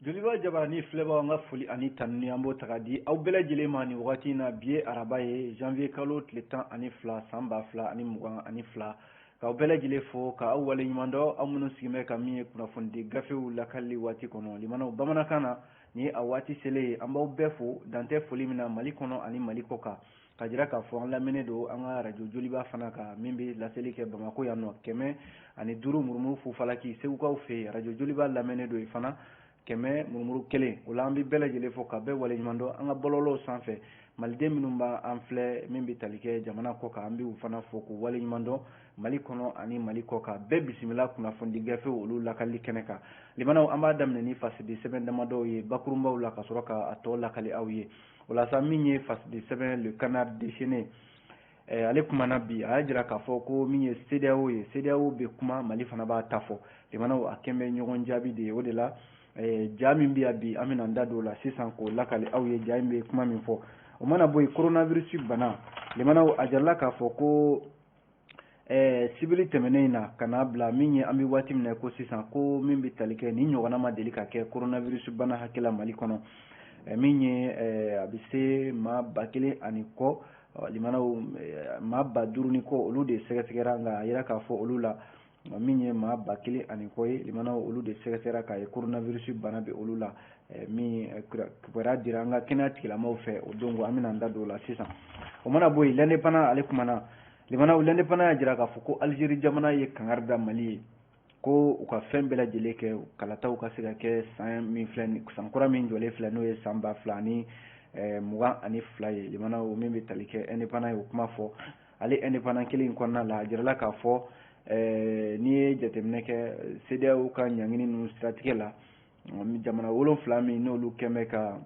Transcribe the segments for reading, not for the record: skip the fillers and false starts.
Joliba Jabani filɛbagaw an ka foli ani tanuni an b'o ta k'a di aw bɛɛ lajɛlen ma nin wagati in na bi ye araba ye janvier kalo tile 12 san 2022 k'aw bɛɛ lajɛlen fo k'aw waleɲuman dɔn aw minnu sigilen bɛ ka min ye kunnafonidi gafew lakalili waati kɔnɔ limanaw bamanankan na ni a waati selen ye an b'aw bɛɛ fo dantɛ foli min na Mali kɔnɔ ani Mali kɔ kan ka jira k'a fɔ an lamɛnnen don an ka radio Joliba fana kan min bɛ laseli kɛ Bamako yan nɔ 105 murumuru fufalaki segukaw fɛ radio Joliba lamɛnnen don fana 100 murumuru 1 o la an bɛ bɛɛ lajɛlen fo ka bɛɛ waleɲuman dɔn an ka bɔlɔlɔw sanfɛ maliden minnu b'an filɛ min bɛ tali kɛ jamana kɔ kan an bɛ u fana fo k'u waleɲuman dɔn Mali kɔnɔ ani Mali kɔ kan bɛɛ bisimila kunnafonidi gafew olu lakali kɛnɛ kan limanaw an b'a daminɛ ni fasidi sɛbɛn damadɔw ye bakurunbaw la ka sɔrɔ ka a tɔ lakali aw ye o la sa min ye fasidi sɛbɛn le canard déchaîné ale kumana bi a y'a jira k'a fɔ ko min ye CEDEAO ye CEDEAO bɛ kuma Mali fana b'a ta fɔ limanaw a kɛn bɛ ɲɔgɔn jaabi de ye o de la jaa min bɛ yan bi an bɛna an da don o la sisan k'o lakali aw ye jaa in bɛ kuma min fɔ o mana bɔ yen coronavirus bana limanaw a jarala k'a fɔ ko sibiri tɛmɛnen in na ka n'a bila min ye an bɛ waati min na ko sisan ko min bɛ tali kɛ ni ɲɔgɔnna ma deli ka kɛ coronavirus bana hakɛla Mali kɔnɔ min ye a bɛ se maa 1000 ani kɔ limanaw maa 5000 ni kɔ olu de sɛgɛsɛgɛra nka a yira k'a fɔ olu la min ye maa 1000 ani kɔ ye limanaw olu de sɛgɛsɛgɛra k'a ye coronavirus bana bɛ olu la min kibaruya dira an ka kɛnɛya tigilamaw fɛ o don an bɛna an da don o la sisan o mana bɔ yen l'indépendant ale kumana limanaw l'indépendant y'a jira k'a fɔ ko Algérie jamana ye kangari da Mali ye ko u ka fɛn bɛɛ lajɛlen kɛ kalataw ka se ka kɛ san kura min jɔlen filɛ n'o ye san 2022 ye limanaw min bɛ tali kɛ indépendant ye o kuma fɔ ale indépendant kelen in kɔnɔna la a jirala k'a fɔ n'i ye jateminɛ kɛ CEDEAO ka ɲangini ninnu siratigɛ la jamana 7 min n'olu kɛn bɛ ka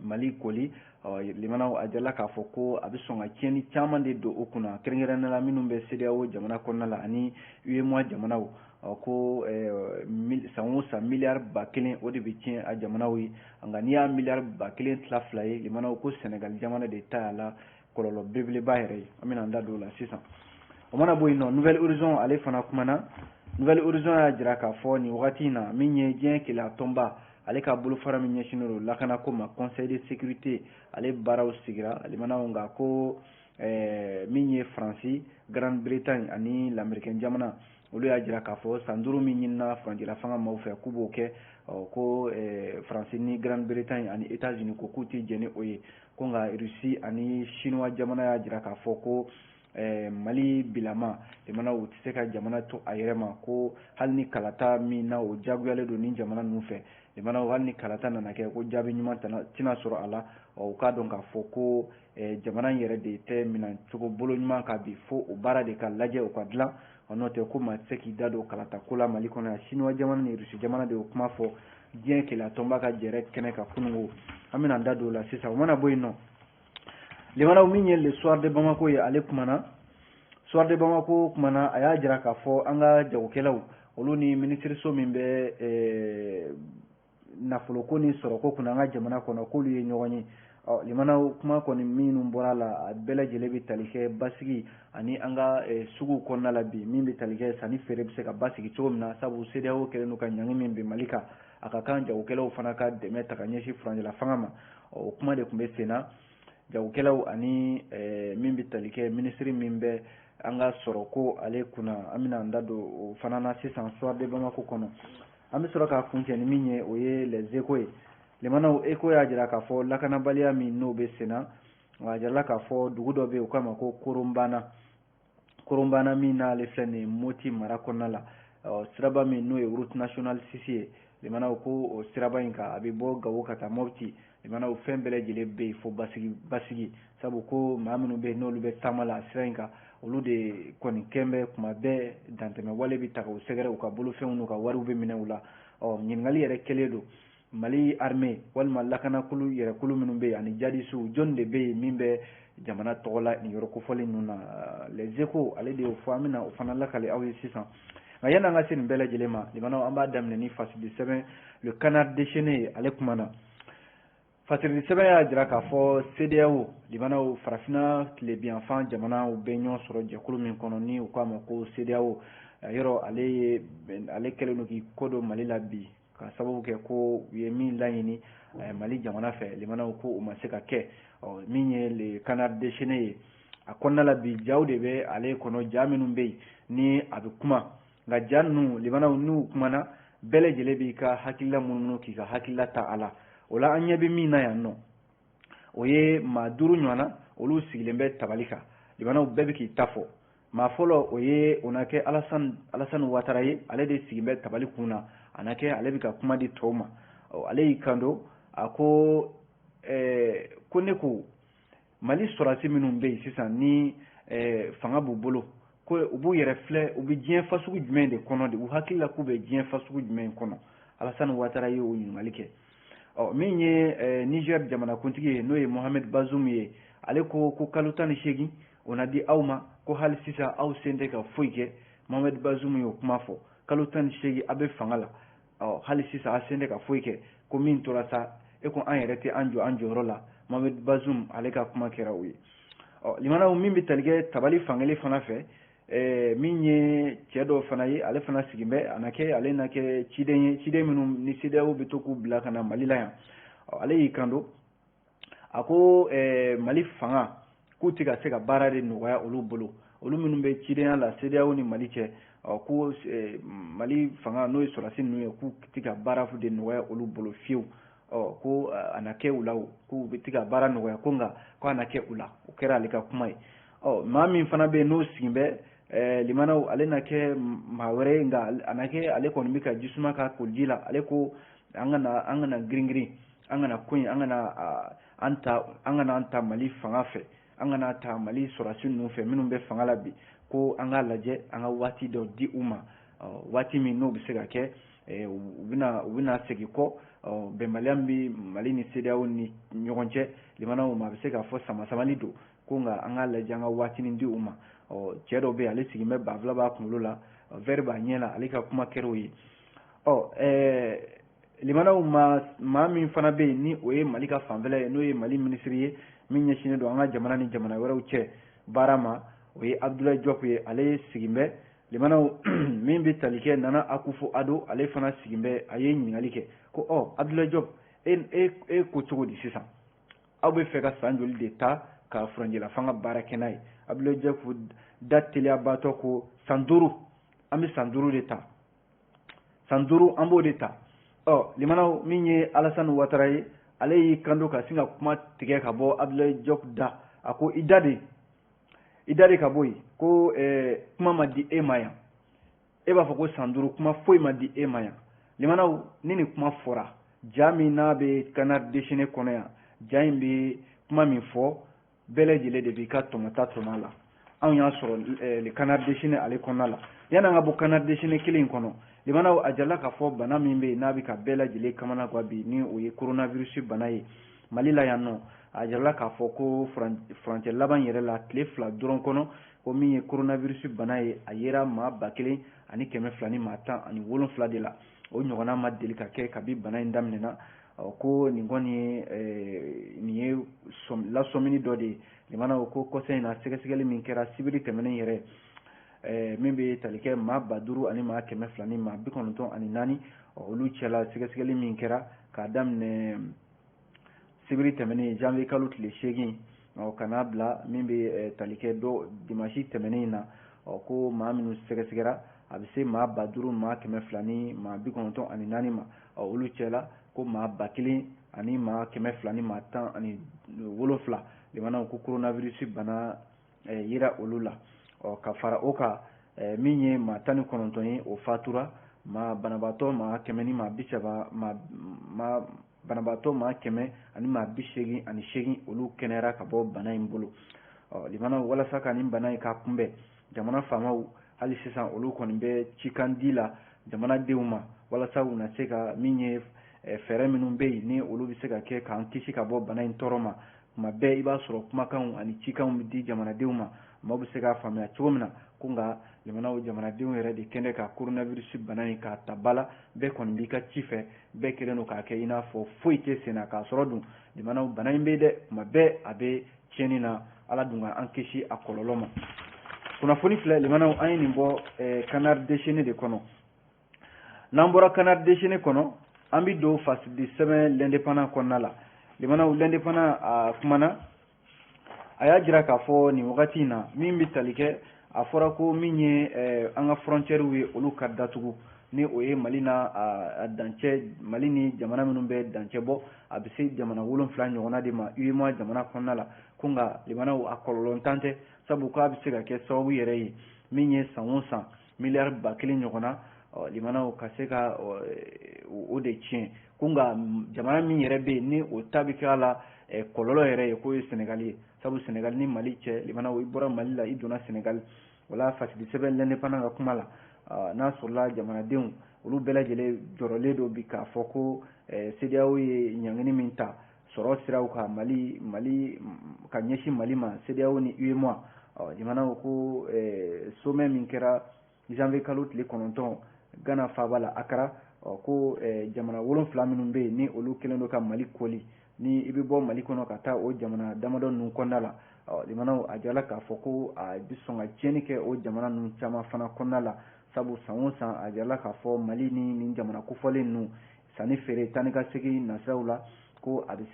Mali koli limanaw a jarala k'a fɔ ko a bɛ sɔn ka tiɲɛni caman de don o kunna kɛrɛnkɛrɛnnenya la minnu bɛ CEDEAO jamana kɔnɔna la ani UEMOA jamanaw ko san o san miliyari 1000 o de bɛ tiɲɛ a jamanaw ye nka n'i y'a miliyari 1000 ye limanaw ko Senegal jamana de ta y'a la kɔlɔlɔ belebeleba yɛrɛ ye an bɛna an da don o la sisan o mana bɔ yen nɔ Nouvelle Horizon ale fana kumana Nouvelle Horizon y'a jira k'a fɔ nin wagati in na min ye diɲɛ kelenya tɔnba ale ka bolofara min ɲɛsinnen don lakana ko ma Conseil de sécurité ale baaraw sigira limanaw nka ko min ye Faransi Grande-Bretagne ani l'Américain jamana olu y'a jira k'a fɔ san 5 min ɲinina furancɛla fanga maaw fɛ k'u b'o kɛ ko Faransi ni Grande-Bretagne ani États-Unis ko k'u tɛ jɛn ni o ye ko nka Russie ani Chinois jamana y'a jira k'a fɔ ko Mali bilama limanaw u tɛ se ka jamana to a yɛrɛ ma ko hali ni kalata min na o jagoyalen don ni jamana ninnu fɛ limanaw hali ni kalata nana kɛ ko jaabi ɲuman tɛna sɔrɔ a la u k'a dɔn k'a fɔ ko jamana in yɛrɛ de tɛ minɛ cogo bolo ɲuman kan bi fo o baara de ka lajɛ o ka dilan n'o tɛ ko maa tɛ se k'i da don kalata ko la Mali kɔnɔ yan Chinois jamana ni Russie jamana de y'o kuma fɔ diɲɛ kelenya tɔnba ka jɛrɛ kɛnɛ kan kunungo an bɛna an da don o la sisan o mana bɔ yen nɔ limanaw min ye le soir de Bamako ye ale kumana soir de Bamako kumana a y'a jira k'a fɔ an ka jagokɛlaw olu ni minisiriso min bɛ nafoloko ni sɔrɔko kunna an ka jamana kɔnɔ k'olu ye ɲɔgɔn ye limanaw kuma kɔni minnu bɔra la a bɛɛ lajɛlen bɛ tali kɛ basigi ani an ka suguw kɔnɔna la bi min bɛ tali kɛ sanni feere bɛ se ka basigi cogo min na sabu CEDEAO kɛlen don ka ɲangi min bɛ Mali kan a ka kan jagokɛlaw fana ka dɛmɛ ta ka ɲɛsin furancɛla fanga ma o kuma de tun bɛ sen na jagokɛlaw ani min bɛ tali kɛ minisiri min bɛ an ka sɔrɔko ale kunna an bɛna an da don o fana na sisan soir de Bamako kɔnɔ an bɛ sɔrɔ k'a kuncɛ ni min ye o ye les échos ye limanaw écho y'a jira k'a fɔ lakanabaliya min n'o bɛ sen na a jirala k'a fɔ dugu dɔ bɛ yen u k'a ma ko Koronbana min n'ale filɛ nin ye Moti mara kɔnɔna la siraba min n'o ye route nationale 6 ye limanaw ko o siraba in kan a bɛ bɔ Gawo ka taa Mopti limanaw fɛn bɛɛ lajɛlen bɛ yen fo basigi sabu ko maa minnu bɛ yen n'olu bɛ taama la sira in kan olu de kɔni kɛn bɛ kuma bɛɛ dantɛmɛ wale bɛ ta k'u sɛgɛrɛ u ka bolofɛnw n'u ka wariw bɛ minɛ u la ɲininkali yɛrɛ kɛlen don Mali armée walima lakanakulu yɛrɛkulu minnu bɛ yen ani jadisiw jɔn de bɛ yen min bɛ jamana tɔgɔ la nin yɔrɔ kofɔli ninnu na les échos ale de y'o fɔ an bɛna o fana lakali aw ye sisan nka yanni an ka se nin bɛɛ lajɛlen ma limanaw an b'a daminɛ ni fasidi sɛbɛn le canard déchaîné ale kumana fasidi sɛbɛn y'a jira k'a fɔ CEDEAO limanaw farafinna tilebiyanfan jamanaw bɛ ɲɔgɔn sɔrɔ jɛkulu min kɔnɔ ni u k'a ma ko CEDEAO yɔrɔ ale kɛlen don k'i ko don Mali la bi ka sababu kɛ ko u ye min laɲini Mali jamana fɛ limanaw ko u ma se ka kɛ min ye le canard déchaîné ye a kɔnɔna la bi jaw de bɛ ale kɔnɔ ja minnu bɛ yen ni a bɛ kuma nka ja ninnu limanaw n'u kumana bɛɛ lajɛlen b'i ka hakilila munumunu k'i ka hakilila ta a la o la an ɲɛ bɛ min na yan nɔ o ye maa 5 ɲɔgɔnna olu sigilen bɛ tabali kan limanaw bɛɛ bɛ k'i ta fɔ maa fɔlɔ o ye o na kɛ Alassane Ouattara ye ale de sigilen bɛ tabali kun na a na kɛ ale bɛ ka kuma di tɔw ma ale y'i kanto a ko ko ne ko Mali sɔrɔdasi minnu bɛ yen sisan ni fanga b'u bolo ko u b'u yɛrɛ filɛ u bɛ diɲɛ fasugu jumɛn de kɔnɔ de u hakili la k'u bɛ diɲɛ fasugu jumɛn kɔnɔ Alassane Ouattara ye o ɲininkali kɛ min ye Niger jamanakuntigi ye n'o ye Mohamed Bazoum ye ale ko kalo 18 o na di aw ma ko hali sisan aw sen tɛ ka foyi kɛ Mohamed Bazoum y'o kuma fɔ kalo 18 a bɛ fanga la hali sisan a sen tɛ ka foyi kɛ ko min tora sa e ko an yɛrɛ tɛ an jɔ an jɔyɔrɔ la Mohamed Bazoum ale ka kuma kɛra o ye limanaw min bɛ tali kɛ tabali fankelen fana fɛ min ye cɛ dɔw fana ye ale fana sigin bɛ a na kɛ ale na kɛ ciden ye ciden minnu ni CEDEAO bɛ to k'u bila ka na Mali la yan ale y'i kanto a ko Mali fanga k'u tɛ ka se ka baara de nɔgɔya olu bolo olu minnu bɛ cidenya la CEDEAO ni Mali cɛ ko Mali fanga n'o ye sɔrɔdasi ninnu ye k'u tɛ ka baara de nɔgɔya olu bolo fiyewu ko a na kɛ u la k'u bɛ tɛ ka baara nɔgɔya ko nka ko a na kɛ u la o kɛra ale ka kuma ye maa min fana bɛ yen n'o sigin bɛ limanaw ale na kɛ maa wɛrɛ ye nka a na kɛ ale kɔni bɛ ka jisuma ka koliji la ale ko an kana girin an kana ko in an kana an ta Mali fanga fɛ an kana ta Mali sɔrɔdasi ninnu fɛ minnu bɛ fanga la bi ko an ka lajɛ an ka waati dɔ di u ma waati min n'o bɛ se ka kɛ u bɛna segin kɔ bɛnbaliya bɛ Mali ni CEDEAO ni ɲɔgɔn cɛ limanaw ma a bɛ se k'a fɔ sama-samali don ko nka an ka lajɛ an ka waatinin di u ma cɛ dɔ bɛ yen ale sigin bɛ banfula b'a kunkolo la verre b'a ɲɛ la ale ka kuma kɛra o ye limanaw maa min fana bɛ yen ni o ye Mali ka fanfɛla ye n'o ye Mali minisiri ye min ɲɛsinnen don an ka jamana ni jamana wɛrɛw cɛ baara ma o ye Abdoulaye Diop ye ale sigin bɛ limanaw min bɛ tali kɛ Nana Akufo-Addo ale fana sigin bɛ a ye ɲininkali kɛ ko Abdoulaye Diop e ko cogo di sisan aw bɛ fɛ ka san joli de ta ka furancɛla fanga baara kɛ n'a ye Abdoulaye Diop da teliyabaatɔ ko san 5 an bɛ san 5 de ta san 5 an b'o de ta limanaw min ye Alassane Ouattara ye ale y'i kanto ka sin ka kuma tigɛ ka bɔ Abdoulaye Diop da a ko i da de ka bɔ yen ko kuma ma di e ma yan e b'a fɔ ko san 5 kuma foyi ma di e ma yan limanaw ni nin kuma fɔra ja min n'a bɛ canard déchaîné kɔnɔ yan ja in bɛ kuma min fɔ bɛɛ lajɛlen de b'i ka tɔmɔta tɔmɔ a la anw y'a sɔrɔ le canard déchaîné ale kɔnɔna la yan'an ka bɔ canard déchaîné kelen in kɔnɔ limanaw a jarala k'a fɔ bana min bɛ yen n'a bɛ ka bɛɛ lajɛlen kamana gan bi ni o ye coronavirus bana ye Mali la yan nɔ a jarala k'a fɔ ko furancɛ laban yɛrɛ la tile 2 dɔrɔn kɔnɔ ko min ye coronavirus bana ye a yera maa 1200 ni maa 17 de la o ɲɔgɔnna ma deli ka kɛ kabi bana in daminɛna ko nin kɔni nin ye lasɔmini dɔ de ye limanaw ko kɔsa in na sɛgɛsɛgɛli min kɛra sibiri tɛmɛnen yɛrɛ min bɛ tali kɛ maa 5000 ani maa 200 ni maa 94 olu cɛla sɛgɛsɛgɛli min kɛra k'a daminɛ sibiri tɛmɛnen janvier kalo tile 8 ka n'a bila min bɛ tali kɛ dimanche tɛmɛnen na ko maa minnu sɛgɛsɛgɛra a bɛ se maa 5000 maa 200 ni maa 94 ma olu cɛla ko maa 1000 ani maa 200 ni maa 17 limanaw ko coronavirus bana yera olu la ka fara o kan min ye maa 19 ye o fatura banabaatɔ maa 100 ni maa 30 banabaatɔ maa 100 ani maa 88 olu kɛnɛyara ka bɔ bana in bolo limanaw walasa ka nin bana in ka kunbɛn jamana faamaw hali sisan olu kɔni bɛ cikan di la jamanadenw ma walasa u na se ka min ye fɛɛrɛ minnu bɛ yen ni olu bɛ se ka kɛ k'an kisi ka bɔ bana in tɔɔrɔ ma tuma bɛɛ i b'a sɔrɔ kumakanw ani cikanw bɛ di jamanadenw ma maaw bɛ se k'a faamuya cogo min na ko nka jamanadenw yɛrɛ de kɛnɛ ka coronavirus bana in k'a ta ba la bɛɛ kɔni b'i ka ci fɛ bɛɛ kɛlen don k'a kɛ i n'a fɔ foyi tɛ sen na k'a sɔrɔ dun bana in bɛ dɛ tuma bɛɛ a bɛ tiɲɛni na ala dun ka an kisi a kɔlɔlɔ ma kunnafoni filɛ limanaw an ye nin bɔ canard déchaîné de kɔnɔ n'an bɔra canard déchaîné kɔnɔ an bi do fasidi sɛbɛn l'indépendant kɔnɔna la limanaw l'indépendant a kumana a y'a jira k'a fɔ nin wagati in na min bɛ tali kɛ a fɔra ko min ye an ka frontière ye olu ka datugu ni o ye Mali na a dancɛ Mali ni jamana minnu bɛ dancɛ bɔ a bɛ se jamana 7 ɲɔgɔnna de ma UEMOA jamana kɔnɔna la ko nka limanaw a kɔlɔlɔntan tɛ sabu k'a bɛ se ka kɛ sababu yɛrɛ ye min ye san o san miliyari 1000 ɲɔgɔnna limanaw ka se ka o de tiɲɛ ko nka jamana min yɛrɛ bɛ yen ni o ta bɛ kɛ a la kɔlɔlɔ yɛrɛ ye k'o ye Sénégal ye sabu Sénégal ni Mali cɛ limanaw i bɔra Mali la i donna Sénégal wala fasidi sɛbɛn l'indépendant ka kuma la n'a sɔrɔla jamanadenw olu bɛɛ lajɛlen jɔrɔlen don bi k'a fɔ ko CEDEAO ye ɲangini min ta sɔrɔ siraw ka Mali ka ɲɛsin Mali ma CEDEAO ni UEMOA jamanaw ko sommet min kɛra janvier kalo tile 9 Ghana faaba la Accra ko jamana 7 minnu bɛ yen ni olu kɛlen don ka Mali koli ni i bɛ bɔ Mali kɔnɔ ka taa o jamana damadɔ ninnu kɔnɔna la limanaw a jala k'a fɔ ko a bɛ sɔn ka tiɲɛni kɛ o jamana ninnu caman fana kɔnɔna la sabu san o san a jala k'a fɔ Mali ni jamana kofɔlen ninnu sanni feere taa ni ka segin nasiraw la ko a bɛ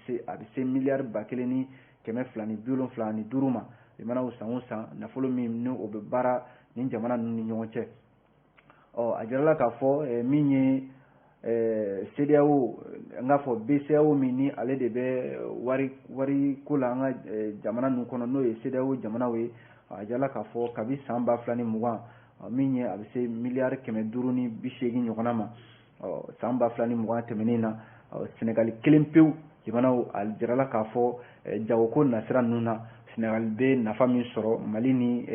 se miliyari 1,275 ma limanaw san o san nafolo min ni o bɛ baara ni jamana ninnu ni ɲɔgɔn cɛ a jala k'a fɔ min ye CEDEAO n k'a fɔ BCEAO min ni ale de bɛ wari ko la an ka jamana ninnu kɔnɔ n'o ye CEDEAO jamanaw ye a jala k'a fɔ kabi san 2020 min ye a bɛ se miliyari 580 ɲɔgɔnna ma san 2020 tɛmɛnen na Sénégal kelen pewu jamanaw a jirala k'a fɔ jagoko nasira ninnu na Sénégal bɛ nafa min sɔrɔ Mali ni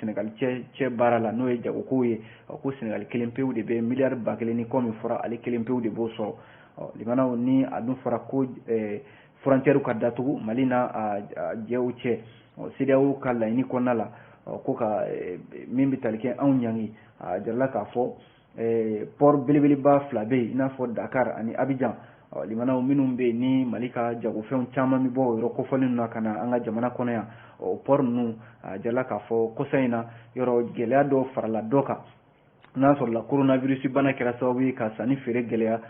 Sénégal cɛ baara la n'o ye jagoko ye ko Sénégal kelen pewu de bɛ miliyari 1000 ni kɔ min fɔra ale kelen pewu de b'o sɔrɔ limanaw ni a dun fɔra ko frontière ka datugu Mali n'a jɛw cɛ CEDEAO ka laɲini kɔnɔna la ko ka min bɛ tali kɛ anw ɲangi a jirala k'a fɔ port belebeleba 2 bɛ yen i n'a fɔ Dakar ani Abidjan limanaw minnu bɛ yen ni Mali ka jagofɛnw caman bɛ bɔ o yɔrɔ kofɔlen na ka na an ka jamana kɔnɔ yan o port ninnu a jirala k'a fɔ kɔsa in na yɔrɔ gɛlɛya dɔ farala dɔ kan n'a sɔrɔla coronavirus bana kɛra sababu ye ka sanni feere gɛlɛya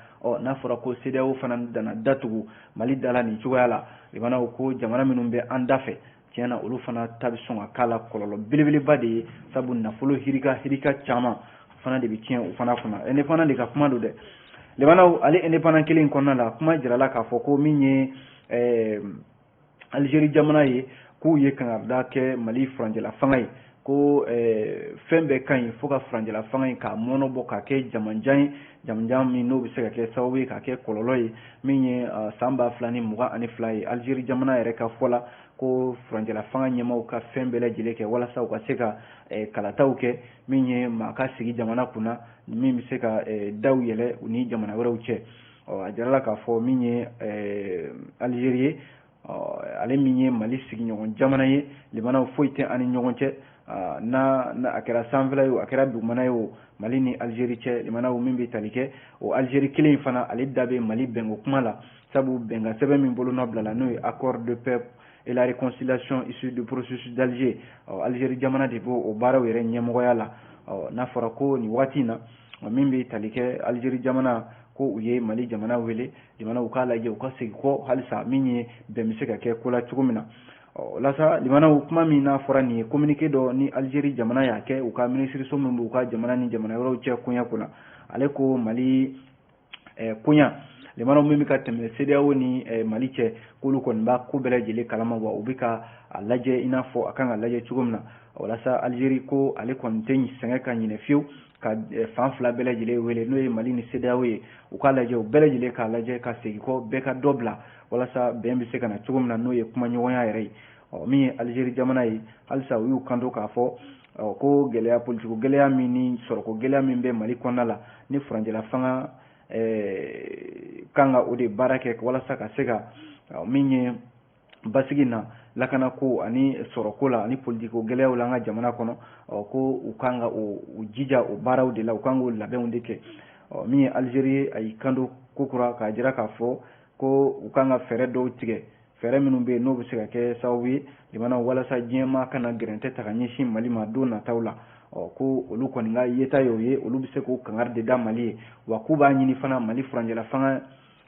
n'a fɔra ko CEDEAO fana dana datugu Mali dala nin cogoya la limanaw ko jamana minnu bɛ an da fɛ tiɲɛna olu fana ta bɛ sɔn ka k'a la kɔlɔlɔ belebeleba de ye sabu nafolo hirika caman fana de bɛ tiɲɛ o fana kunna indépendant de ka kuma don dɛ limanaw ale indépendant kelen kɔnɔna la kuma jirala k'a fɔ ko min ye Algérie jamana ye k'u ye kangarida kɛ Mali furancɛla fanga ye ko fɛn bɛɛ ka ɲi fo ka furancɛla fanga in k'a mɔnɔ bɔ k'a kɛ jamanjan ye jamanjan min n'o bɛ se ka kɛ sababu ye k'a kɛ kɔlɔlɔ ye min ye san 2022 ye Algérie jamana yɛrɛ ka fɔ la ko furancɛla fanga ɲɛmaaw ka fɛn bɛɛ lajɛlen kɛ walasa u ka se ka kalataw kɛ min ye maa ka sigi jamana kunna min bɛ se ka daw yɛlɛ u ni jamana wɛrɛw cɛ a jirala k'a fɔ min ye Algérie ye ale min ye Mali sigiɲɔgɔn jamana ye limanaw foyi tɛ ani ɲɔgɔn cɛ na a kɛra sanfɛla ye o a kɛra dugumana ye o Mali ni Algérie cɛ limanaw min bɛ tali kɛ o Algérie kelen fana ale da bɛ Mali bɛnko kuma la sabu bɛnkan sɛbɛn min bolonɔ bilala n'o ye accord de paix et la réconciliation issue du processus d'Alger Algérie jamana de b'o o baaraw yɛrɛ ɲɛmɔgɔya la n'a fɔra ko nin waati in na min bɛ tali kɛ Algérie jamana ko u ye Mali jamana wele limanaw k'a lajɛ u ka segin kɔ halisa min ye bɛn bɛ se ka kɛ ko la cogo min na lasa limanaw kuma min n'a fɔra nin ye communiqué dɔ ni Algérie jamana y'a kɛ u ka minisiriso min b'u ka jamana ni jamana wɛrɛw cɛ koɲɛ kunna ale ko Mali koɲa limanaw min bɛ ka tɛmɛ CEDEAO ni Mali cɛ k'olu kɔni b'a ko bɛɛ lajɛlen kalama wa u bɛ ka a lajɛ i n'a fɔ a kan ka lajɛ cogo min na walasa Algérie ko ale kɔni tɛ sɛgɛn ka ɲinɛ fiyewu ka fan fila bɛɛ lajɛlen wele n'o ye Mali ni CEDEAO ye u k'a lajɛ u bɛɛ lajɛlen k'a lajɛ ka segin kɔ bɛɛ ka dɔ bila walasa bɛn bɛ se ka na cogo min na n'o ye kuma ɲɔgɔnya yɛrɛ ye min ye Algérie jamana ye halisa u y'u kanto k'a fɔ ko gɛlɛya politiko gɛlɛya min ni sɔrɔko gɛlɛya min bɛ Mali kɔnɔna la ni furancɛla fanga kan ka o de baara kɛ walasa ka se ka min ye basigi na lakanako ani sɔrɔko la ani politiko gɛlɛyaw la an ka jamana kɔnɔ ko u kan ka u jija o baaraw de la u kan k'o labɛnw de kɛ min ye Algérie a y'i kanto ko kura k'a jira k'a fɔ ko u kan ka fɛɛrɛ dɔw tigɛ fɛɛrɛ minnu bɛ yen n'o bɛ se ka kɛ sababu ye jamana walasa diɲɛmaa kana gɛrɛntɛ ta ka ɲɛsin Mali ma don nataw la ko olu kɔni ka yeta y'o ye olu bɛ se k'o kangari de da Mali ye wa k'u b'a ɲini fana Mali furancɛla fanga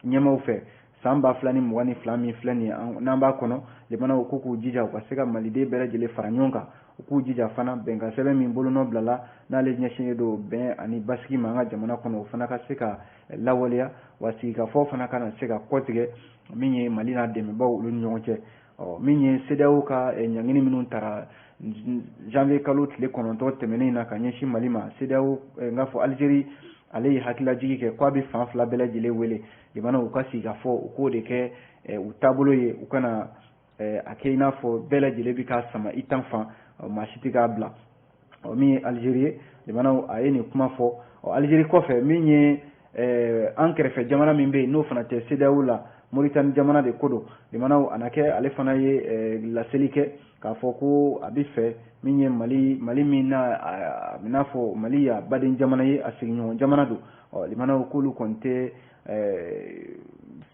ɲɛmaaw fɛ san 2022 min filɛ nin ye n'an b'a kɔnɔ jamanaw ko k'u jija u ka se ka maliden bɛɛ lajɛlen fara ɲɔgɔn kan u k'u jija fana bɛnkan sɛbɛn min bolonɔ bilala n'ale ɲɛsinnen don bɛn ani basigi ma an ka jamana kɔnɔ o fana ka se ka lawaleya wa sigikafɔ fana kana se ka kɔtigɛ min ye Mali n'a dɛmɛbaaw olu ni ɲɔgɔn cɛ min ye CEDEAO ka ɲangini minnu tara janvier kalo tile 9 tɛmɛnen na ka ɲɛsin Mali ma CEDEAO n k'a fɔ Algérie ale ye hakililajigi kɛ k'a bɛ fan fila bɛɛ lajɛlen wele jamanaw u ka sigi ka fɔ u k'o de kɛ u taabolo ye u kana a kɛ i n'a fɔ bɛɛ lajɛlen bɛ ka sama i tan fan maa si tɛ k'a bila min ye Algérie ye jamanaw a ye nin kuma fɔ Algérie kɔfɛ min ye an kɛrɛfɛ jamana min bɛ yen n'o fana tɛ CEDEAO la Mauritanie jamana de ko don jamanaw a na kɛ ale fana ye laseli kɛ k'a fɔ ko a bɛ fɛ min ye Mali min na i n'a fɔ Mali ya baden jamana ye a sigiɲɔgɔn jamana don jamanaw k'olu kɔni tɛ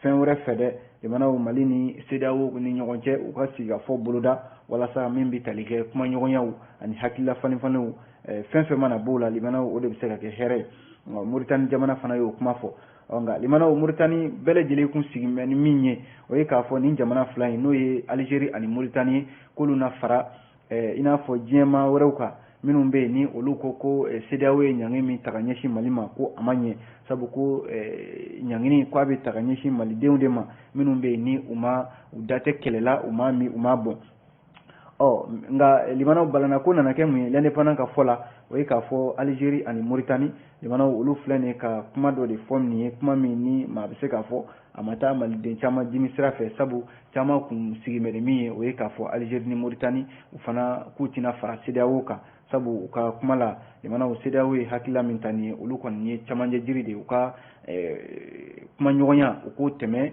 fɛn wɛrɛ fɛ dɛ jamanaw Mali ni CEDEAO ni ɲɔgɔn cɛ u ka sigi ka fɔ boloda walasa min bɛ tali kɛ kumaɲɔgɔnyaw ani hakilila falenfalenw fɛn fɛn mana b'o la jamanaw o de bɛ se ka kɛ hɛrɛ ye Mauritanie jamana fana y'o kuma fɔ nka jamanaw Mauritanie bɛɛ lajɛlen kun sigi bɛ ni min ye o ye k'a fɔ nin jamana fila in n'o ye Algérie ani Mauritanie k'olu na fara i n'a fɔ diɲɛmaa wɛrɛw kan minnu bɛ yen ni olu ko CEDEAO ye ɲangini min ta ka ɲɛsin Mali ma ko a ma ɲɛ sabu ko ɲangini k'a bɛ ta ka ɲɛsin malidenw de ma minnu bɛ yen ni u da tɛ kɛlɛla u ma bɔn nka limanaw balana ko nana kɛ mun ye l'indépendant ka fɔ la o ye k'a fɔ Algérie ani Mauritanie limanaw olu filɛ nin ye ka kuma dɔ de fɔ nin ye kuma min ni maa bɛ se k'a fɔ a ma taa maliden caman dimi sira fɛ sabu caman kun sigi mɛ min ye o ye k'a fɔ Algérie ni Mauritanie u fana k'u tɛna fara CEDEAO kan sabu u ka kuma la limanaw CEDEAO ye hakilila min ta nin ye olu kɔni ye camancɛ jiri de u ka kuma ɲɔgɔnya u k'o tɛmɛ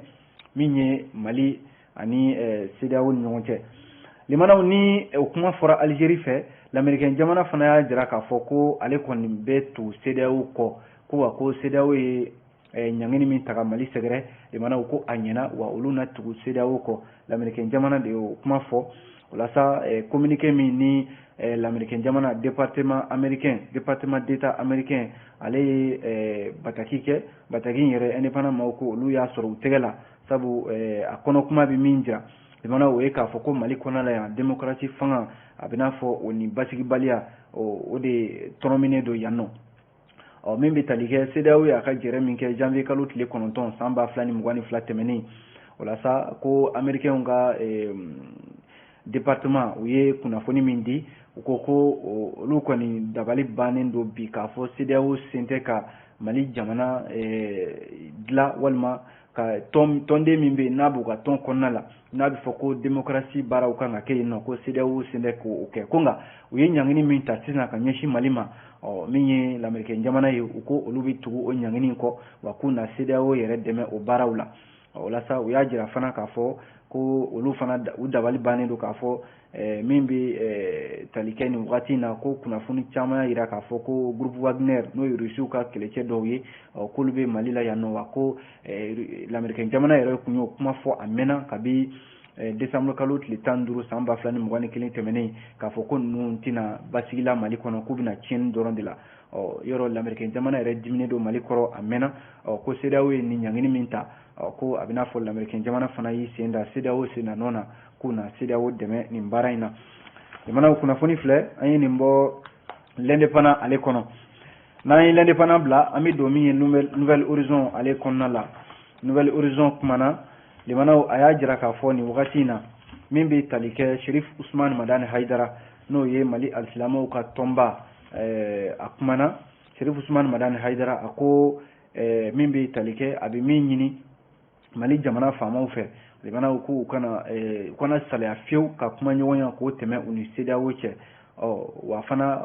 min ye Mali ani CEDEAO ni ɲɔgɔn cɛ limanaw ni o kuma fɔra Algérie fɛ l'américain jamana fana y'a jira k'a fɔ ko ale kɔni bɛ tu CEDEAO kɔ ko wa ko CEDEAO ye ɲangini min ta ka Mali sɛgɛrɛ limanaw ko a ɲɛna wa olu na tugu CEDEAO kɔ l'américain jamana de y'o kuma fɔ walasa communiqué min ni l'américain jamana département d'État américain ale ye bataki kɛ bataki in yɛrɛ indépendant maaw ko olu y'a sɔrɔ u tɛgɛ la sabu a kɔnɔ kuma bɛ min jira jamanaw o ye k'a fɔ ko Mali kɔnɔ la yan démocratie fanga a bɛ n'a fɔ o ni basigibaliya o de tɔrɔminen don yan nɔ min bɛ tali kɛ CEDEAO y'a ka jɛrɛ min kɛ janvier kalo tile 9 san 2022 tɛmɛnen walasa ko américain ka département u ye kunnafoni min di u ko olu kɔni dabali bannen don bi k'a fɔ CEDEAO sen tɛ ka Mali jamana dilan walima ka tɔnden min bɛ yen n'a b'u ka tɔn kɔnɔna la n'a bɛ fɔ ko démocratie baaraw kan ka kɛ yen nɔ ko CEDEAO sen tɛ k'o kɛ ko nka u ye ɲangini min ta sisan ka ɲɛsin Mali ma min ye l'américain jamana ye u ko olu bɛ tugu o ɲangini kɔ wa k'u na CEDEAO yɛrɛ dɛmɛ o baaraw la walasa u y'a jira fana k'a fɔ ko olu fana u dabali bannen don k'a fɔ min bɛ tali kɛ nin wagati in na ko kunnafoni caman y'a jira k'a fɔ ko groupe Wagner n'o ye Rusiw ka kɛlɛcɛ dɔw ye k'olu bɛ Mali la yan nɔ wa ko l'américain jamana yɛrɛ kun y'o kuma fɔ a mɛnna kabi décembre kalo tile 15 san 2021 tɛmɛnen k'a fɔ ko ninnu tɛna basigila Mali kɔnɔ k'u bɛna tiɲɛni dɔrɔn de la yɔrɔ l'américain jamana yɛrɛ diminen don Mali kɔrɔ a mɛnna ko CEDEAO ye nin ɲangini min ta ko a bɛ n'a fɔ l'américain jamana fana y'i sen da CEDEAO sen na nɔ na k'u na CEDEAO dɛmɛ nin baara in na jamanaw kunnafoni filɛ an ye nin bɔ l'indépendant ale kɔnɔ n'an ye l'indépendant bila an bɛ don min ye nouvelle horizon ale kɔnɔna la nouvelle horizon kumana limanaw a y'a jira k'a fɔ nin wagati in na min bɛ tali kɛ Cherif Ousmane Madani Haidara n'o ye Mali alisilamɛw ka tɔnba a kumana Cherif Ousmane Madani Haidara a ko min bɛ tali kɛ a bɛ min ɲini Mali jamana faamaw fɛ limanaw ko u kana salaya fiyewu ka kuma ɲɔgɔnya k'o tɛmɛ u ni CEDEAO cɛ wa fana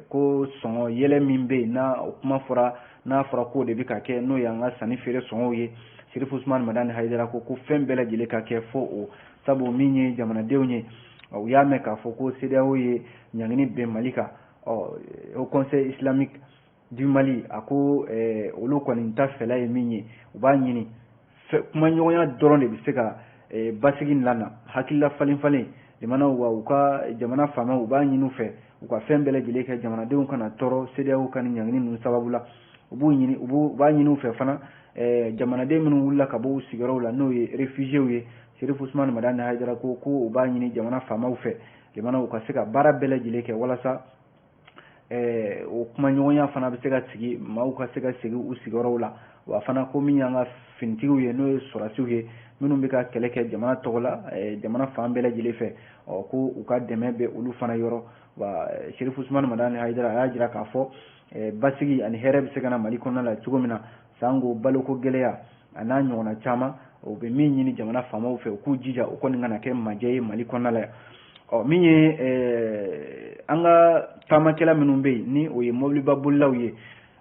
ko sɔngɔ yɛlɛ min bɛ yen n'a fɔra k'o de bɛ ka kɛ n'o y'an ka sanni feere sɔngɔw ye Cherif Ousmane Madani Haidara ko fɛn bɛɛ lajɛlen ka kɛ fo o sabu min ye jamanadenw ye u y'a mɛn k'a fɔ ko CEDEAO ye ɲangini bɛn Mali kan au conseil islamique du Mali a ko olu kɔni ta fɛla ye min ye u b'a ɲini kuma ɲɔgɔnya dɔrɔn de bɛ se ka basigi lana hakilila falen limanaw wa u ka jamana faamaw u b'a ɲini u fɛ u ka fɛn bɛɛ lajɛlen kɛ jamanadenw kana tɔɔrɔ CEDEAO ka ni ɲangini ninnu sababu la u b'a ɲini u fɛ fana jamanaden minnu wulila ka bɔ u sigiyɔrɔw la n'o ye réfugiés ye Cherif Ousmane Madani Haidara ko u b'a ɲini jamana faamaw fɛ jamana u ka se ka baara bɛɛ lajɛlen kɛ walasa o kuma ɲɔgɔnya fana bɛ se ka sigi maaw ka se ka segin u sigiyɔrɔw la wa fana ko min y'an ka finitigiw ye n'o ye sɔrɔdasiw ye minnu bɛ ka kɛlɛ kɛ jamana tɔgɔ la jamana fan bɛɛ lajɛlen fɛ ko u ka dɛmɛ bɛ olu fana yɔrɔ wa Cherif Ousmane Madani Haidara a y'a jira k'a fɔ basigi ani hɛrɛ bɛ se ka na Mali kɔnɔna la cogo min na sango baloko gɛlɛya a n'a ɲɔgɔnna caman o bɛ min ɲini jamana faamaw fɛ u k'u jija o kɔni kana kɛ majɛ ye Mali kɔnɔna la min ye an ka taamakɛla minnu bɛ yen ni o ye mobiliba bolilaw ye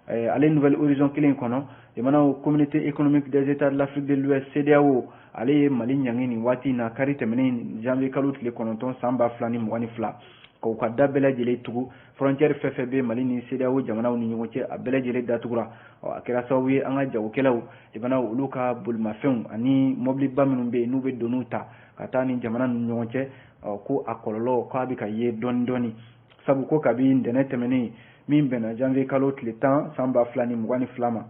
ale Nouvelle Horizon kelen kɔnɔ jamana communauté économique des états de l'Afrique de l'Ouest CEDEAO ale ye Mali ɲangi nin waati in na kari tɛmɛnen janvier kalo tile 9 san 2022 k'u ka da bɛɛ lajɛlen tugu frontière fɛn fɛn bɛ Mali ni CEDEAO jamanaw ni ɲɔgɔn cɛ a bɛɛ lajɛlen datugura a kɛra sababu ye an ka jagokɛlaw jamana olu ka bolimafɛnw ani mobiliba minnu bɛ yen n'u bɛ doniw ta ka taa ni jamana ni ɲɔgɔn cɛ ko a kɔlɔlɔ k'a bɛ ka ye dɔɔni dɔɔni sabu ko kabi ntɛnɛn tɛmɛnen min bɛnna janvier kalo tile 10 san 2022 ma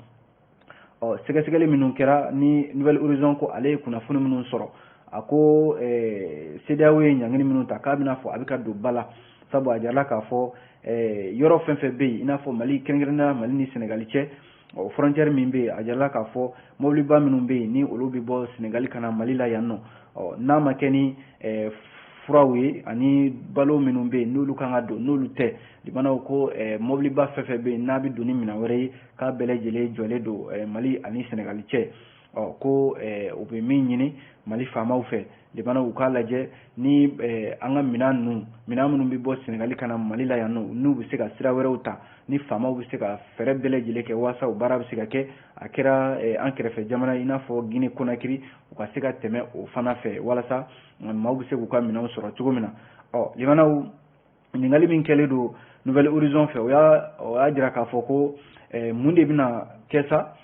sɛgɛsɛgɛli minnu kɛra ni Nouvelle Horizon ko ale ye kunnafoni minnu sɔrɔ a ko CEDEAO ye ɲangini minnu ta k'a bɛna fɔ a bɛ ka don ba la sabu a jarala k'a fɔ yɔrɔ fɛn fɛn bɛ yen i n'a fɔ Mali kɛrɛnkɛrɛnnenya Mali ni Sénégal cɛ frontière min bɛ yen a jarala k'a fɔ mobiliba minnu bɛ yen ni olu bɛ bɔ Sénégal ka na Mali la yan nɔ n'a ma kɛ ni furaw ye ani balo minnu bɛ yen n'olu kan ka don n'olu tɛ jamanaw ko mobiliba fɛn fɛn bɛ yen n'a bɛ don ni minɛn wɛrɛ ye k'a bɛɛ lajɛlen jɔlen don Mali ani Sénégal cɛ ko u bɛ min ɲini Mali faamaw fɛ jamanaw u k'a lajɛ ni an ka minɛn minnu bɛ bɔ Sénégal ka na Mali la yan nɔ n'u bɛ se ka sira wɛrɛw ta ni faamaw bɛ se ka fɛɛrɛ bɛɛ lajɛlen kɛ walasa o baara bɛ se ka kɛ a kɛra an kɛrɛfɛ jamana i n'a fɔ Guinée Conakry u ka se ka tɛmɛ o fana fɛ walasa maaw bɛ se k'u ka minɛnw sɔrɔ cogo min na jamanaw ɲininkali min kɛlen don Nouvelle Horizon fɛ o y'a jira k'a fɔ ko mun de bɛna kɛ sa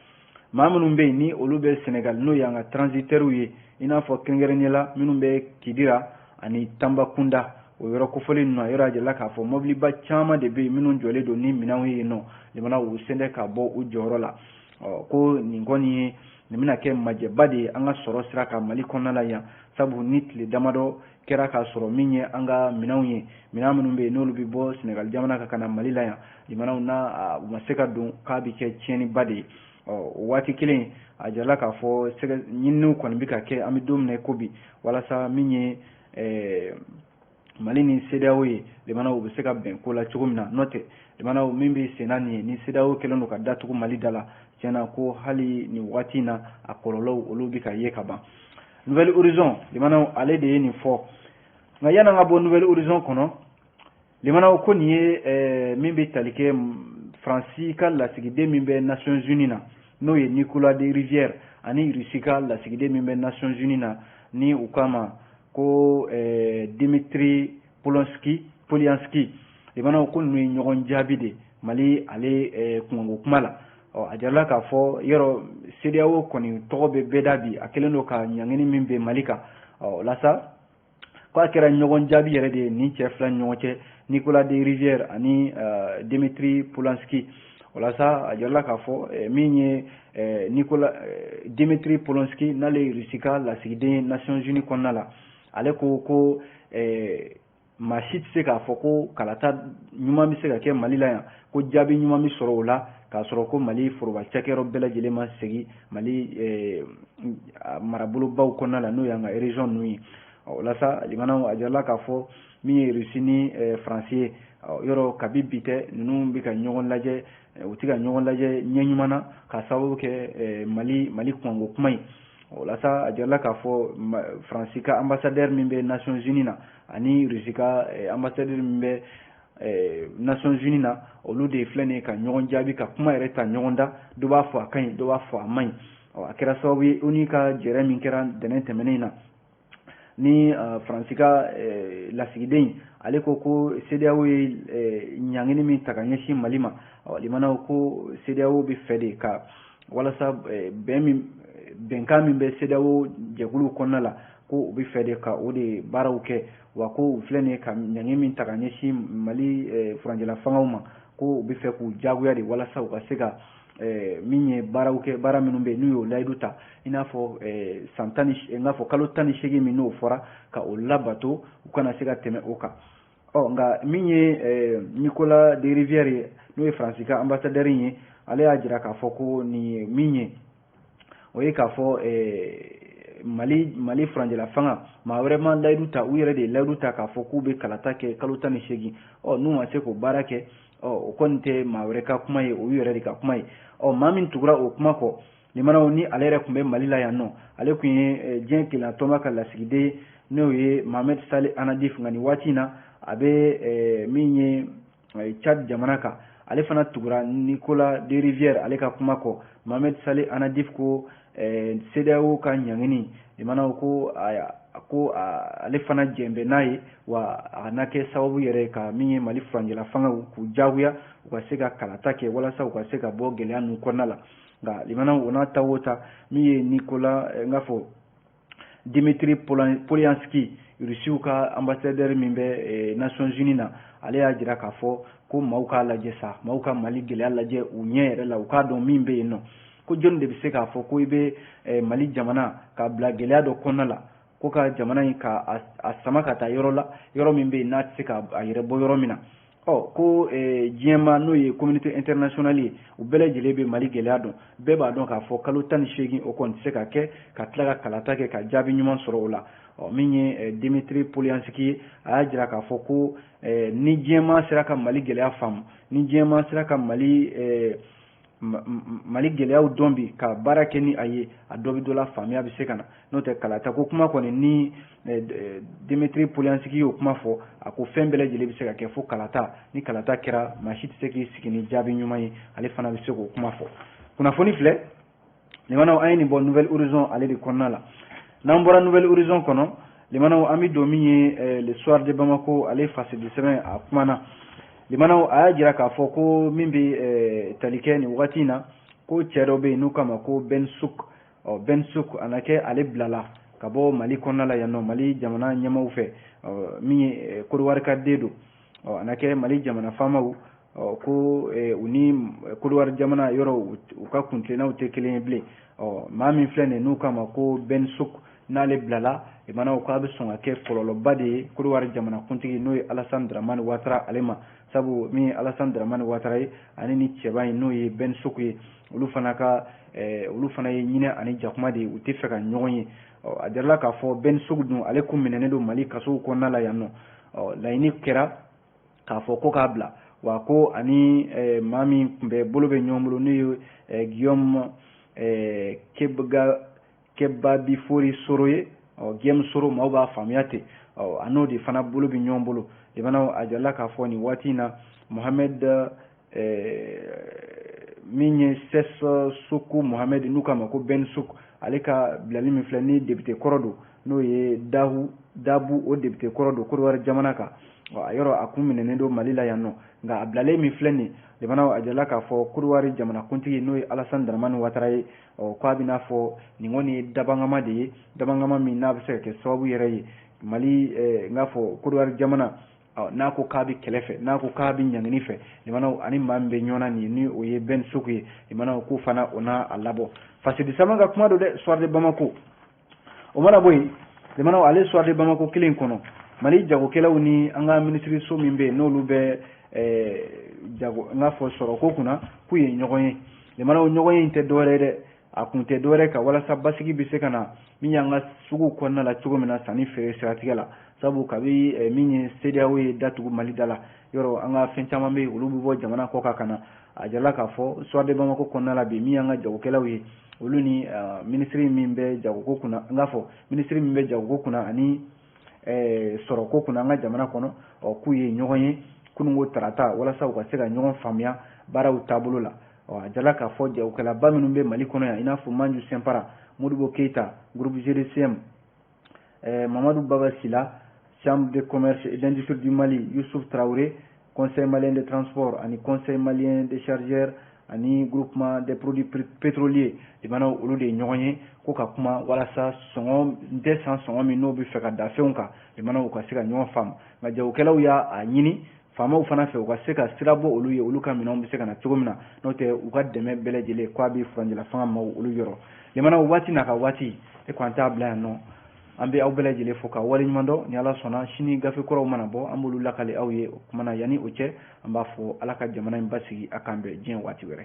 maa minnu bɛ yen ni olu bɛ Sénégal n'o y'an ka transitaires ye i n'a fɔ kɛrɛnkɛrɛnnenya la minnu bɛ Kidira ani Tambacounda o yɔrɔ kofɔlen ninnu a yɔrɔ a jirala k'a fɔ mobiliba caman de bɛ yen minnu jɔlen don ni minɛnw ye yen nɔ jamana u sɛnɛ ka bɔ u jɔyɔrɔ la ko nin kɔni ye nin bɛna kɛ majɛba de ye an ka sɔrɔ sira kan Mali kɔnɔna la yan sabu ni tile damadɔ kɛra k'a sɔrɔ min ye an ka minɛnw ye minɛn minnu bɛ yen n'olu bɛ bɔ Sénégal jamana kan ka na Mali la yan jamanaw u ma se ka don k'a bɛ kɛ tiɲɛniba de ye o waati kelen a jarala k'a fɔ ɲininiw kɔni bɛ ka kɛ an bɛ don min na ko bi walasa min ye Mali ni CEDEAO ye jamanaw bɛ se ka bɛn ko la cogo min na n'o tɛ jamanaw min bɛ senna nin ye ni CEDEAO kɛlen don ka datugu Mali da la tiɲɛna ko hali nin waati in na a kɔlɔlɔw olu bɛ ka ye ka ban Nouvelle Horizon jamanaw ale de ye nin fɔ nka yan'an ka bɔ Nouvelle Horizon kɔnɔ jamanaw ko nin ye min bɛ tali kɛ Faransi ka lasigiden min bɛ Nations Unies na n'o ye Nicolas de Rivière ani Russie ka lasigiden min bɛ Nations Unies na ni u kama ko Dimitri Polyanski jamanaw ko ninnu ye ɲɔgɔn jaabi de Mali ale kungo kuma la a jarala k'a fɔ yɔrɔ CEDEAO kɔni tɔgɔ bɛ bɛɛ da bi a kɛlen don ka ɲangini min bɛ Mali kan lasa k'a kɛra ɲɔgɔn jaabi yɛrɛ de ye nin cɛ fila ni ɲɔgɔn cɛ Nicolas de Rivière ani Dimitri Polyanski walasa a jarala k'a fɔ min ye Dimitri Polyanski n'ale ye Russie ka lasigiden Nations Unies kɔnɔna la ale ko maa si tɛ se k'a fɔ ko kalata ɲuman bɛ se ka kɛ Mali la yan ko jaabi ɲuman bɛ sɔrɔ o la k'a sɔrɔ ko Mali foroba cakɛyɔrɔ bɛɛ lajɛlen ma segin Mali marabolobaw kɔnɔna la n'o y'an ka région ninnu ye walasa jamanaw a jarala k'a fɔ min ye Russie ni Faransi ye yɔrɔ kabi bi tɛ ninnu bɛ ka ɲɔgɔn lajɛ u tɛ ka ɲɔgɔn lajɛ ɲɛ ɲuman na ka sababu kɛ Mali kungo kuma ye walasa a jarala k'a fɔ Faransi ka ambassadeur min bɛ Nations Unies na ani Russie ka ambassadeur min bɛ Nations Unies na olu de filɛ nin ye ka ɲɔgɔn jaabi ka kuma yɛrɛ ta ɲɔgɔn da dɔ b'a fɔ a ka ɲi dɔ b'a fɔ a man ɲi a kɛra sababu ye u ni ka jɛrɛ min kɛra ntɛnɛn tɛmɛnen na ni Faransi ka lasigiden ale ko CEDEAO ye ɲangini min ta ka ɲɛsin Mali ma jamanaw ko CEDEAO bɛ fɛ de ka walasa bɛnkan min bɛ CEDEAO jɛkuluw kɔnɔna la ko u bɛ fɛ de ka o de baaraw kɛ wa ko u filɛ nin ye ka ɲangi min ta ka ɲɛsin Mali furancɛla fangaw ma ko u bɛ fɛ k'u jagoya de walasa u ka se ka min ye baaraw kɛ baara minnu bɛ yen n'u y'o layidu ta i n'a fɔ kalo 18 min n'o fɔra ka o labato u kana se ka tɛmɛ o kan nka min ye Nicolas de Rivière ye n'o ye Faransi ka ambassadeur ye ale y'a jira k'a fɔ ko nin ye min ye o ye k'a fɔ Mali furancɛla fanga maa wɛrɛ ma layidu ta u yɛrɛ de layidu ta k'a fɔ k'u bɛ kalata kɛ kalo 18 n'u ma se k'o baara kɛ o kɔni tɛ maa wɛrɛ ka kuma ye o yɛrɛ de ka kuma ye maa min tugura o kuma kɔ limanaw ni ale yɛrɛ tun bɛ Mali la yan nɔ ale tun ye diɲɛ kelenatɔma ka lasigiden n'o ye Mohamed Saleh Anadif nka nin waati in na a bɛ min ye Tchad jamana kan ale fana tugura Nicolas de Rivière ale ka kuma kɔ Mohamed Saleh Anadif ko CEDEAO ka ɲangini limanaw ko ale fana jɛnbɛ n'a ye wa a kana kɛ sababu yɛrɛ ka min ye Mali furancɛla fangaw k'u jagoya u ka se ka kalata kɛ walasa u ka se ka bɔ gɛlɛya ninnu kɔnɔna la nka limanaw o n'a ta o ta min ye Nicolas Dimitri Polyanski Rusiw ka ambassadeur min bɛ Nations Unies na ale y'a jira k'a fɔ ko maaw k'a lajɛ sa maaw ka Mali gɛlɛya lajɛ u ɲɛ yɛrɛ la u k'a dɔn min bɛ yen nɔ ko jɔnni de bɛ se k'a fɔ ko i bɛ Mali jamana k'a bila gɛlɛya dɔ kɔnɔna la ko ka jamana in ka a sama ka taa yɔrɔ la yɔrɔ min bɛ yen n'a tɛ se ka a yɛrɛ bɔ yɔrɔ min na ko diɲɛma n'o ye communauté internationale ye u bɛɛ lajɛlen bɛ Mali gɛlɛya dɔn bɛɛ b'a dɔn k'a fɔ kalo 18 o kɔni tɛ se ka kɛ ka tila ka kalata kɛ ka jaabi ɲuman sɔrɔ o la min ye Dimitri Polyanski ye a y'a jira k'a fɔ ko ni diɲɛma sera ka Mali gɛlɛya faamu ni diɲɛma sera ka Mali gɛlɛyaw dɔn bi ka baara kɛ ni a ye a dɔ bɛ dɔ la faamuya bɛ se ka na n'o tɛ kalata ko kuma kɔni ni Dimitri Polyanski y'o kuma fɔ a ko fɛn bɛɛ lajɛlen bɛ se ka kɛ fo kalata ni kalata kɛra maa si tɛ se k'i sigi ni jaabi ɲuman ye ale fana bɛ se k'o kuma fɔ kunnafoni filɛ limanaw an ye nin bɔ Nouvelle Horizon ale de kɔnɔna la n'an bɔra Nouvelle Horizon kɔnɔ limanaw an bɛ don min ye le soir de Bamako ale fasidisɛbɛn a kumana limanaw a y'a jira k'a fɔ ko min bɛ tali kɛ nin wagati in na ko cɛ dɔ bɛ yen n'u k'a ma ko Ben Souk Ben Souk a na kɛ ale bilala ka bɔ Mali kɔnɔna la yan nɔ Mali jamana ɲɛmaaw fɛ min ye Côte ka den don a na kɛ Mali jamana faamaw ko u ni Côte jamana yɔrɔ u ka kuntilennaw tɛ kelen ye bilen maa min filɛ nin n'u k'a ma ko Ben Souk n'ale bilala limanaw k'a bɛ sɔn ka kɛ kɔlɔlɔba de ye Côte jamana kuntigi n'o ye Alassane Dramane Ouattara ale ma sabu min ye Alassane Dramane Ouattara ye ani ni cɛba in n'o ye Ben Souk ye olu fana ye ɲinɛ ani jakuma de ye u tɛ fɛ ka ɲɔgɔn ye a jarala k'a fɔ Ben Souk dun ale kun minɛnen don Mali kasow kɔnɔna la yan nɔ laɲini kɛra k'a fɔ ko k'a bila wa ko ani maa min tun bɛ bolo bɛ ɲɔgɔn bolo n'o ye Guillaume Kebabifori Soro ye Guillaume Soro maaw b'a faamuya ten a n'o de fana bolo bɛ ɲɔgɔn bolo limanaw a jarala k'a fɔ nin waati in na Mohamed min ye Sese Soukou Mohamed n'u k'a ma ko Ben Souk ale ka bilali min filɛ ni député kɔrɔ don n'o ye Dabu o député kɔrɔ don Côte jamana kan a yɔrɔ a kun minɛnen don Mali la yan nɔ nka a bilalen min filɛ nin limanaw a jarala k'a fɔ Côte jamana kuntigi n'o ye Alassane Dramane Ouattara ye k'a bɛ n'a fɔ nin kɔni ye dabangama de ye dabangama min n'a bɛ se ka kɛ sababu yɛrɛ ye Mali n k'a fɔ Côte jamana n'a ko k'a bɛ kɛlɛ fɛ n'a ko k'a bɛ ɲangini fɛ limanaw ani maa min bɛ ɲɔgɔn nin ni o ye Ben Souk ye limanaw ko fana o n'a a labɔ Fasidi Sama ka kuma don dɛ soir de Bamako o mana bɔ yen limanaw ale soir de Bamako kelen kɔnɔ Mali jagokɛlaw ni an ka ministre so min bɛ yen n'olu bɛ jago n k'a fɔ sɔrɔko kunna k'u ye ɲɔgɔn ye limanaw ɲɔgɔn ye in tɛ dɔwɛrɛ ye dɛ a kun tɛ dɔwɛrɛ ka walasa basigi bɛ se ka na min y'an ka sugu kɔnɔna la cogo min na sanni feere siratigɛ la sabu kabi min ye CEDEAO ye datugu Mali da la yɔrɔ an ka fɛn caman bɛ yen olu bɛ bɔ jamana kɔ kan ka na a jarala k'a fɔ soir de Bamako kɔnɔna la bi min y'an ka jagokɛlaw ye olu ni ministre min bɛ jagoko kunna n k'a fɔ ministre min bɛ jagoko kunna ani sɔrɔko kunna an ka jamana kɔnɔ k'u ye ɲɔgɔn ye kununko tarata walasa u ka se ka ɲɔgɔn faamuya baaraw taabolo la a jarala k'a fɔ jagokɛlaba minnu bɛ Mali kɔnɔ yan i n'a fɔ Manju Simpara Modibo Keita groupe GDCM Mamadou Baba Sila Chambre de commerce et d'industrie du Mali Youssouf Traoré Conseil malien de transport ani Conseil malien des chargeurs ani groupement des produits pétroliers limana olu de ɲɔgɔn ye ko ka kuma walasa sɔngɔ tɛ san sɔngɔ min n'o bɛ fɛ ka da fɛnw kan limana u ka se ka ɲɔgɔn faamu nka jagokɛlaw y'a ɲini faamaw fana fɛ u ka se ka sira bɔ olu ye olu ka minɛnw bɛ se ka na cogo min na n'o tɛ u ka dɛmɛ bɛɛ lajɛlen k'a bɛ furancɛla fanga ma olu yɔrɔ limana waati n'a ka waati e k'an t'a bila yan nɔ an bɛ aw bɛɛ lajɛlen fo ka waleɲuman dɔn ni ala sɔnna sini gafe kɔrɔw mana bɔ an b'olu lakale aw ye o kumana yanni o cɛ an b'a fɔ ala ka jamana in basigi a kan bɛn diɲɛ waati wɛrɛ